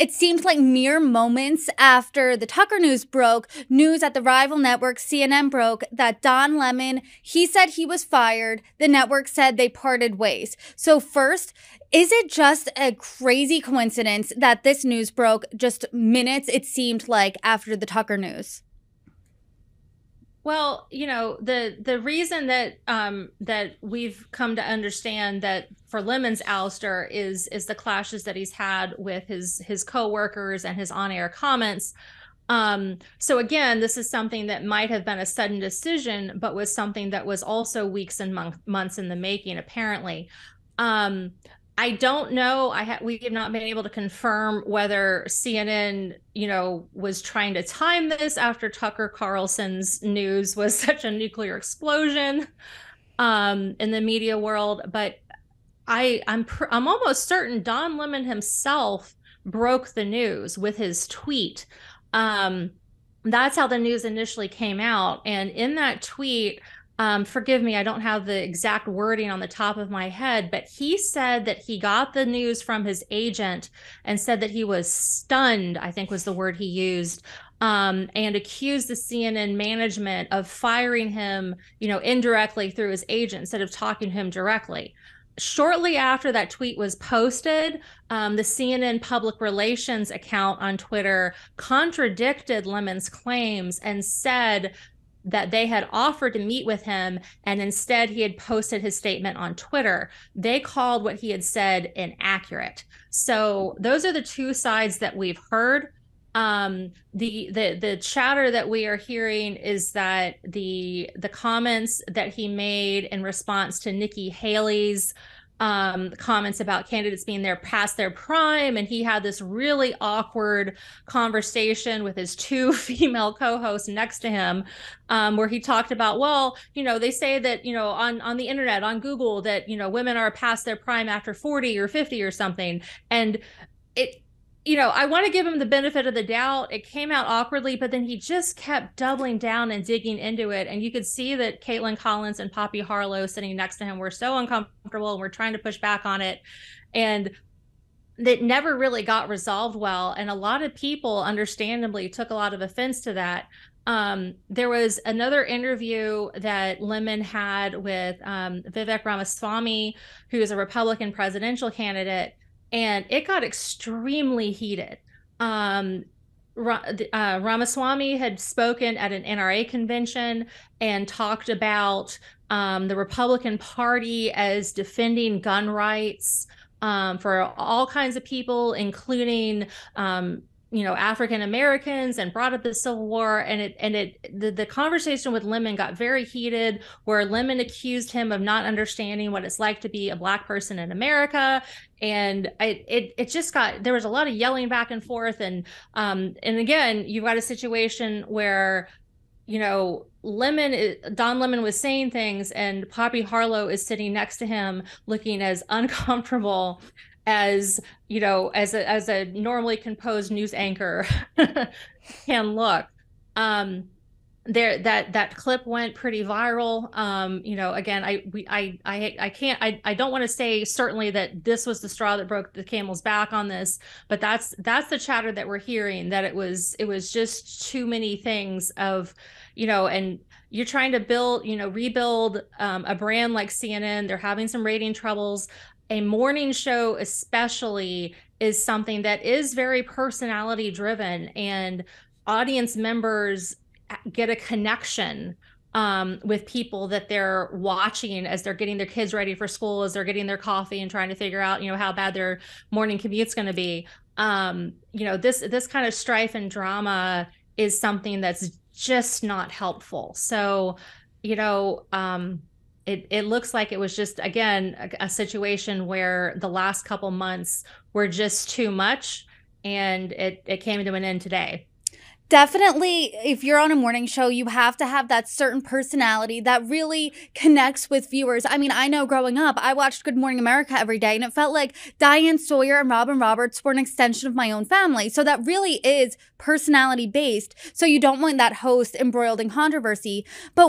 It seemed like mere moments after the Tucker news broke, news at the rival network CNN broke that Don Lemon, he said he was fired. The network said they parted ways. So first, is it just a crazy coincidence that this news broke just minutes, it seemed like, after the Tucker news? Well, the reason that that we've come to understand that for Lemon's ouster is the clashes that he's had with his coworkers and his on-air comments. So again, this is something that might have been a sudden decision, but was something that was also weeks and months in the making, apparently. I don't know. We have not been able to confirm whether CNN, was trying to time this after Tucker Carlson's news was such a nuclear explosion in the media world. But I'm almost certain Don Lemon himself broke the news with his tweet. That's how the news initially came out. And in that tweet, forgive me, I don't have the exact wording on the top of my head, but he said that he got the news from his agent and said that he was stunned, I think was the word he used, and accused the CNN management of firing him, indirectly through his agent instead of talking to him directly. Shortly after that tweet was posted, the CNN public relations account on Twitter contradicted Lemon's claims and said that they had offered to meet with him, and instead he had posted his statement on Twitter. They called what he had said inaccurate. So those are the two sides that we've heard. The chatter that we are hearing is that the comments that he made in response to Nikki Haley's comments about candidates being there past their prime, and he had this really awkward conversation with his two female co-hosts next to him, where he talked about, well, they say that, on the internet, on Google, that, women are past their prime after 40 or 50 or something. And I want to give him the benefit of the doubt. It came out awkwardly, but then he just kept doubling down and digging into it. And you could see that Caitlin Collins and Poppy Harlow sitting next to him were so uncomfortable and were trying to push back on it. And that never really got resolved well. And a lot of people understandably took a lot of offense to that. There was another interview that Lemon had with Vivek Ramaswamy, who is a Republican presidential candidate, and it got extremely heated. Ramaswamy had spoken at an NRA convention and talked about the Republican Party as defending gun rights for all kinds of people, including African Americans, and brought up the Civil War. And the conversation with Lemon got very heated, where Lemon accused him of not understanding what it's like to be a Black person in America. And it just there was a lot of yelling back and forth. And again, you've got a situation where, Don Lemon was saying things, and Poppy Harlow is sitting next to him looking as uncomfortable as a normally composed news anchor can look. That clip went pretty viral. Again, I don't want to say certainly that this was the straw that broke the camel's back on this, but that's the chatter that we're hearing, that it was just too many things of, and you're trying to rebuild a brand like CNN. They're having some rating troubles. A morning show especially is something that is very personality driven, and audience members get a connection with people that they're watching as they're getting their kids ready for school, as they're getting their coffee and trying to figure out, how bad their morning commute's going to be. This kind of strife and drama is something that's just not helpful. So, it looks like it was just, again, a situation where the last couple months were just too much, and it came to an end today. Definitely, if you're on a morning show, you have to have that certain personality that really connects with viewers. I mean, I know growing up, I watched Good Morning America every day, and it felt like Diane Sawyer and Robin Roberts were an extension of my own family. So that really is personality based. So you don't want that host embroiled in controversy. But